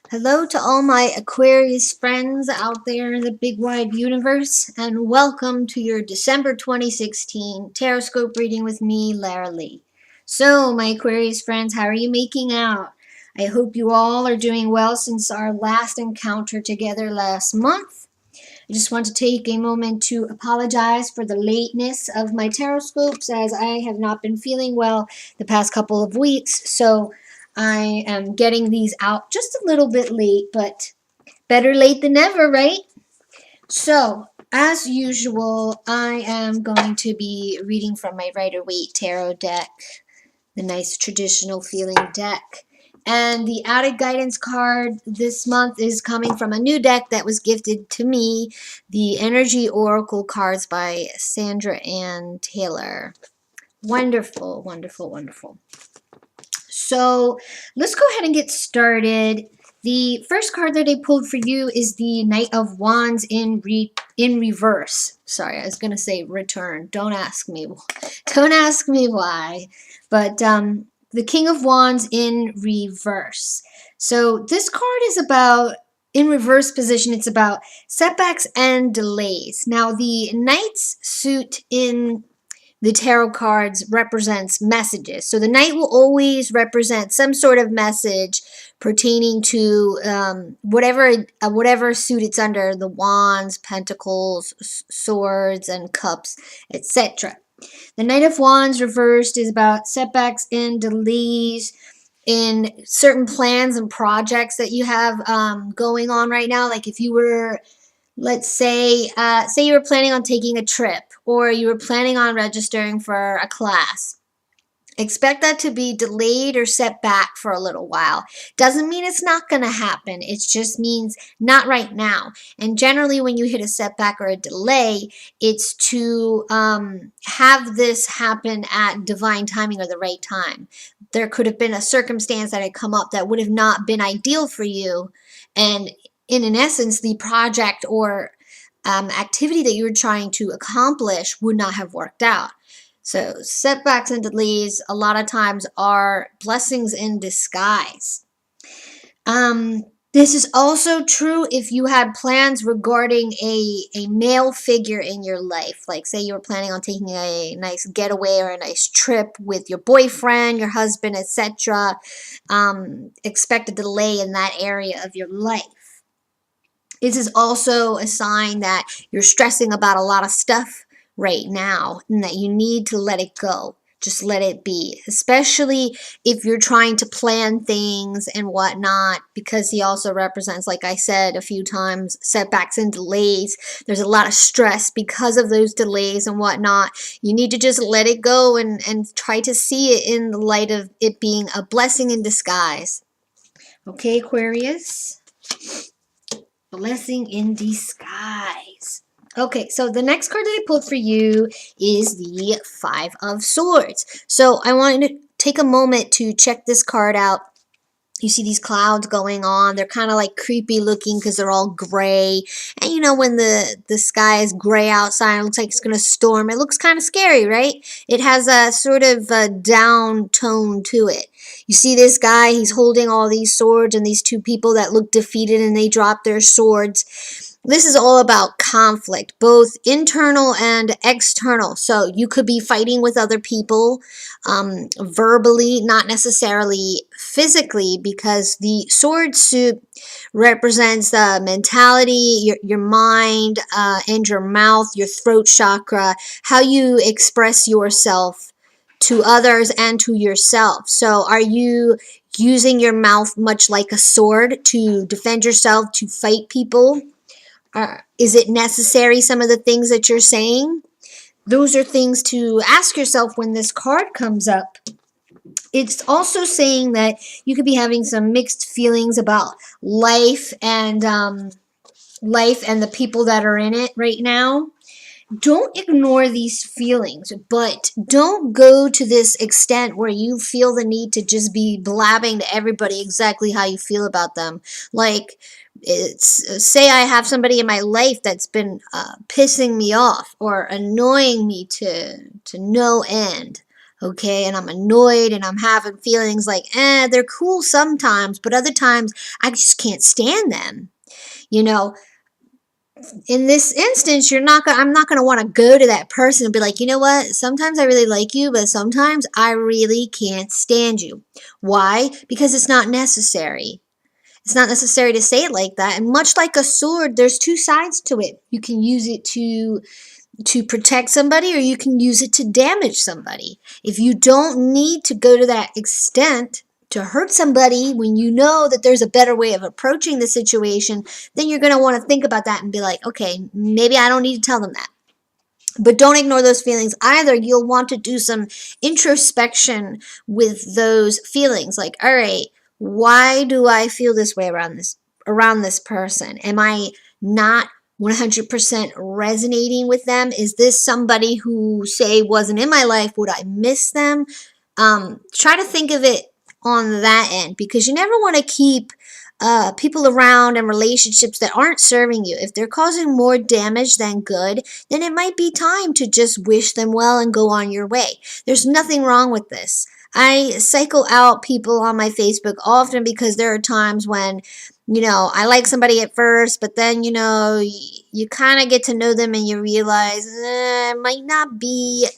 Hello to all my Aquarius friends out there in the big wide universe, and welcome to your December 2016 Tarotscope reading with me, Lara. So, my Aquarius friends, how are you making out? I hope you all are doing well since our last encounter together last month. I just want to take a moment to apologize for the lateness of my Tarotscopes, as I have not been feeling well the past couple of weeks, so I am getting these out just a little bit late, but better late than never, right? So, as usual, I am going to be reading from my Rider-Waite Tarot deck, the nice traditional feeling deck. And the added guidance card this month is coming from a new deck that was gifted to me, the Energy Oracle cards by Sandra Ann Taylor. Wonderful, wonderful, wonderful. So let's go ahead and get started. The first card that I pulled for you is the Knight of Wands in reverse. Sorry, I was going to say return. Don't ask me. Don't ask me why. But the King of Wands in reverse. So this card is about, in reverse position, it's about setbacks and delays. Now, the Knight's suit in the tarot cards represents messages. So the Knight will always represent some sort of message pertaining to whatever suit it's under, the Wands, Pentacles, Swords, and Cups, etc. The Knight of Wands reversed is about setbacks and delays in certain plans and projects that you have going on right now. Like if you were, let's say you were planning on taking a trip, or you were planning on registering for a class. Expect that to be delayed or set back for a little while. Doesn't mean it's not going to happen. It just means not right now. And generally when you hit a setback or a delay, it's to have this happen at divine timing or the right time. There could have been a circumstance that had come up that would have not been ideal for you, and in essence, the project or activity that you were trying to accomplish would not have worked out. So setbacks and delays a lot of times are blessings in disguise. This is also true if you had plans regarding a male figure in your life. Like say you were planning on taking a nice getaway or a nice trip with your boyfriend, your husband, etc. Expect a delay in that area of your life. This is also a sign that you're stressing about a lot of stuff right now and that you need to let it go. Just let it be, especially if you're trying to plan things and whatnot, because he also represents, like I said a few times, setbacks and delays. There's a lot of stress because of those delays and whatnot. You need to just let it go and try to see it in the light of it being a blessing in disguise. Okay, Aquarius? Blessing in disguise. Okay, so the next card that I pulled for you is the Five of Swords. So I wanted to take a moment to check this card out. You see these clouds going on. They're kind of like creepy looking because they're all gray. And you know when the sky is gray outside, it looks like it's going to storm. It looks kind of scary, right? It has a sort of a down tone to it. You see this guy, he's holding all these swords, and these two people that look defeated and they drop their swords. This is all about conflict, both internal and external. So you could be fighting with other people verbally, not necessarily physically, because the sword suit represents the mentality, your mind, and your mouth, your throat chakra, how you express yourself to others and to yourself. So are you using your mouth much like a sword to defend yourself, to fight people? Is it necessary, some of the things that you're saying? Those are things to ask yourself when this card comes up. It's also saying that you could be having some mixed feelings about life and the people that are in it right now. Don't ignore these feelings, but don't go to this extent where you feel the need to just be blabbing to everybody exactly how you feel about them. Like, say I have somebody in my life that's been pissing me off or annoying me to no end. okay, and I'm annoyed and I'm having feelings like, they're cool sometimes, but other times I just can't stand them. You know, in this instance, I'm not gonna want to go to that person and be like, you know what? Sometimes I really like you, but sometimes I really can't stand you. Why? Because it's not necessary. It's not necessary to say it like that. And much like a sword, there's two sides to it. You can use it to protect somebody, or you can use it to damage somebody. If you don't need to go to that extent to hurt somebody when you know that there's a better way of approaching the situation, then you're going to want to think about that and be like, okay, maybe I don't need to tell them that. But don't ignore those feelings either. You'll want to do some introspection with those feelings. Like, all right, why do I feel this way around this person? Am I not 100% resonating with them? Is this somebody who, say, wasn't in my life? Would I miss them? Try to think of it on that end, because you never want to keep people around and relationships that aren't serving you. If they're causing more damage than good, then it might be time to just wish them well and go on your way. There's nothing wrong with this. I cycle out people on my Facebook often because there are times when, I like somebody at first, but then, you kind of get to know them and you realize it might not be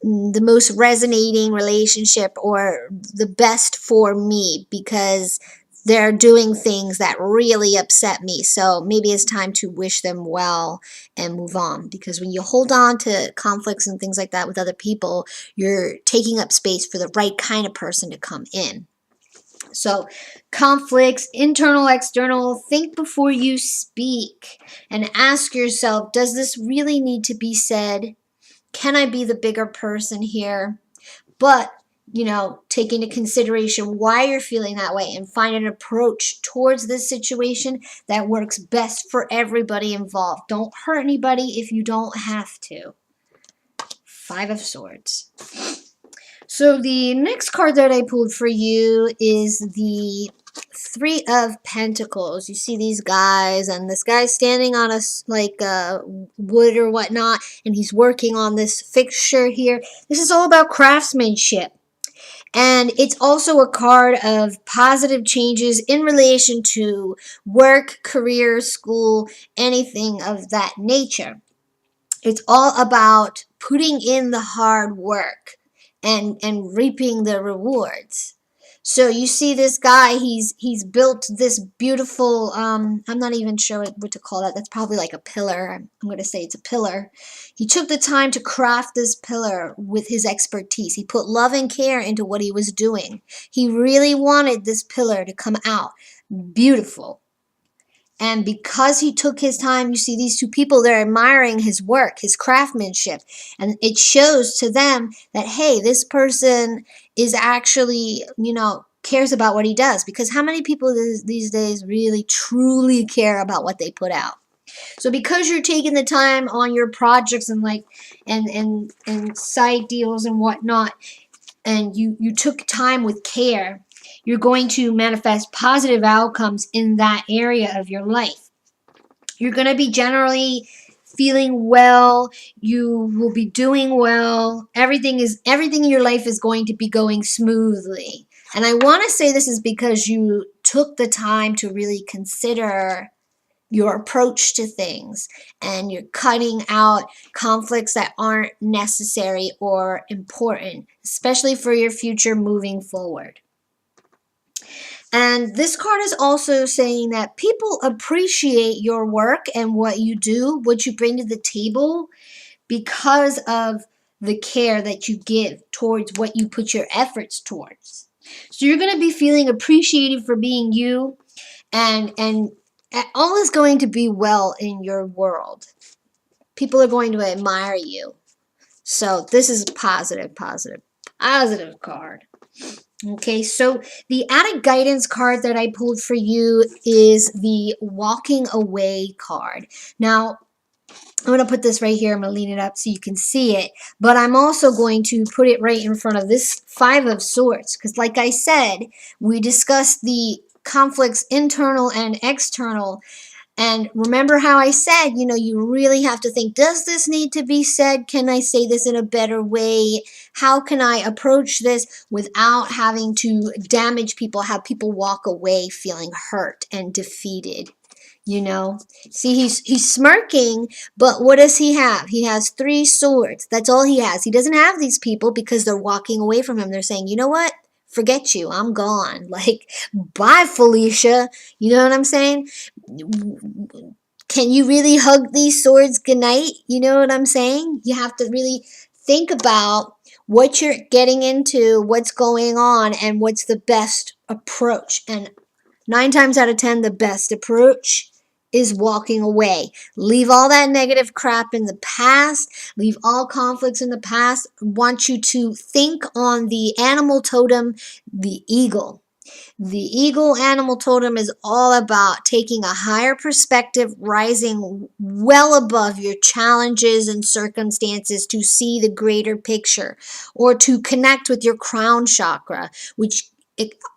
the most resonating relationship or the best for me, because they're doing things that really upset me. So maybe it's time to wish them well and move on. Because when you hold on to conflicts and things like that with other people, you're taking up space for the right kind of person to come in. So conflicts, internal, external, think before you speak and ask yourself, does this really need to be said? Can I be the bigger person here? But take into consideration why you're feeling that way and find an approach towards this situation that works best for everybody involved. Don't hurt anybody if you don't have to. 5 of Swords. So the next card that I pulled for you is the 3 of Pentacles. You see these guys, and this guy's standing on wood or whatnot, and he's working on this fixture here. This is all about craftsmanship. And it's also a card of positive changes in relation to work, career, school, anything of that nature. It's all about putting in the hard work and reaping the rewards. So you see this guy, he's built this beautiful, I'm not even sure what to call that. That's probably like a pillar. I'm going to say it's a pillar. He took the time to craft this pillar with his expertise. He put love and care into what he was doing. He really wanted this pillar to come out beautiful. And because he took his time, you see these 2 people, they're admiring his work, his craftsmanship. And it shows to them that, hey, this person is actually, cares about what he does. Because how many people these days really, truly care about what they put out? So because you're taking the time on your projects and and side deals and whatnot, and you took time with care, you're going to manifest positive outcomes in that area of your life. You're going to be generally feeling well. You will be doing well. Everything in your life is going to be going smoothly. And I want to say this is because you took the time to really consider your approach to things, and you're cutting out conflicts that aren't necessary or important, especially for your future moving forward. And this card is also saying that people appreciate your work and what you do, what you bring to the table, because of the care that you give towards what you put your efforts towards. So you're going to be feeling appreciated for being you, and all is going to be well in your world. People are going to admire you. So this is a positive card. Okay, so the added guidance card that I pulled for you is the Walking Away card. Now, I'm going to put this right here. I'm going to lean it up so you can see it. But I'm also going to put it right in front of this 5 of Swords. Because like I said, we discussed the conflicts, internal and external. And remember how I said, you really have to think, does this need to be said? Can I say this in a better way? How can I approach this without having to damage people, have people walk away feeling hurt and defeated? See, he's smirking, but what does he have? He has 3 swords. That's all he has. He doesn't have these people because they're walking away from him. They're saying, you know what? Forget you. I'm gone. Like, bye, Felicia. You know what I'm saying? Can you really hug these swords goodnight? You know what I'm saying? You have to really think about what you're getting into, what's going on, and what's the best approach. And 9 times out of 10, the best approach is walking away. Leave all that negative crap in the past. Leave all conflicts in the past. I want you to think on the animal totem, the eagle. The eagle animal totem is all about taking a higher perspective, rising well above your challenges and circumstances to see the greater picture, or to connect with your crown chakra, which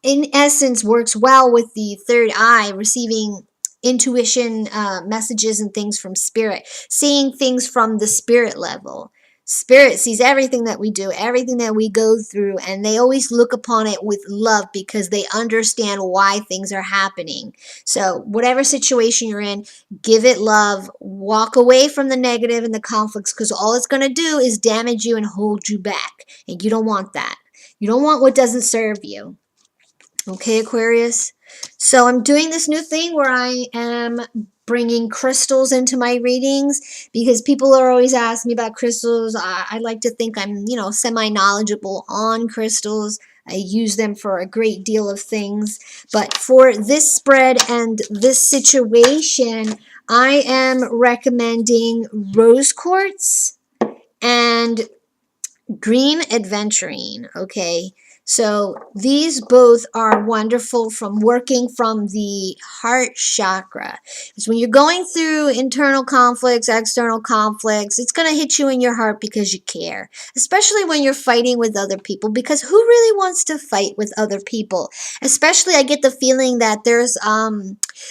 in essence works well with the third eye, receiving intuition messages and things from spirit, seeing things from the spirit level. Spirit sees everything that we do, everything that we go through, and they always look upon it with love because they understand why things are happening. So whatever situation you're in, give it love, walk away from the negative and the conflicts, because all it's going to do is damage you and hold you back, and you don't want that. You don't want what doesn't serve you. Okay, Aquarius? So I'm doing this new thing where I am bringing crystals into my readings, because people are always asking me about crystals. I like to think I'm, semi-knowledgeable on crystals. I use them for a great deal of things. But for this spread and this situation, I am recommending rose quartz and green aventurine, okay? So these both are wonderful from working from the heart chakra. Because when you're going through internal conflicts, external conflicts, it's going to hit you in your heart because you care. Especially when you're fighting with other people, because who really wants to fight with other people? Especially, I get the feeling that there's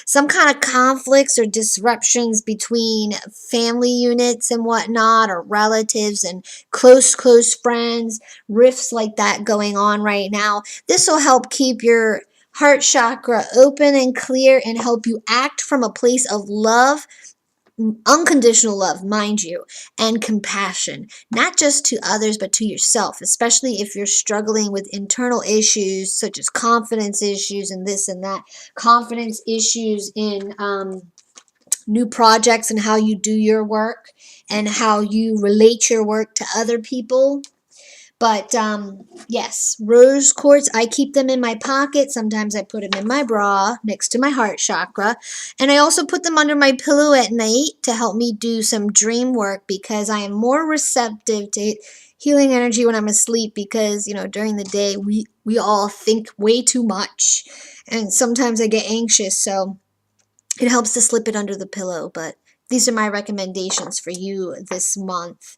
some kind of conflicts or disruptions between family units and whatnot, or relatives and close friends, rifts like that going on right now. This will help keep your heart chakra open and clear and help you act from a place of love, unconditional love, mind you, and compassion, not just to others, but to yourself, especially if you're struggling with internal issues such as confidence issues and this and that, confidence issues in new projects and how you do your work and how you relate your work to other people. But yes, rose quartz, I keep them in my pocket. Sometimes I put them in my bra next to my heart chakra. And I also put them under my pillow at night to help me do some dream work, because I am more receptive to healing energy when I'm asleep, because, during the day we all think way too much. And sometimes I get anxious, so it helps to slip it under the pillow. But these are my recommendations for you this month,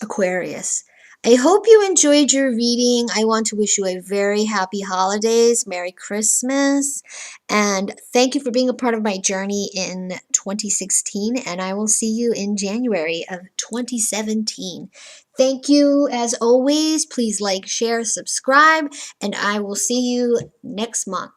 Aquarius. I hope you enjoyed your reading. I want to wish you a very happy holidays, Merry Christmas, and thank you for being a part of my journey in 2016, and I will see you in January of 2017. Thank you, as always. Please like, share, subscribe, and I will see you next month.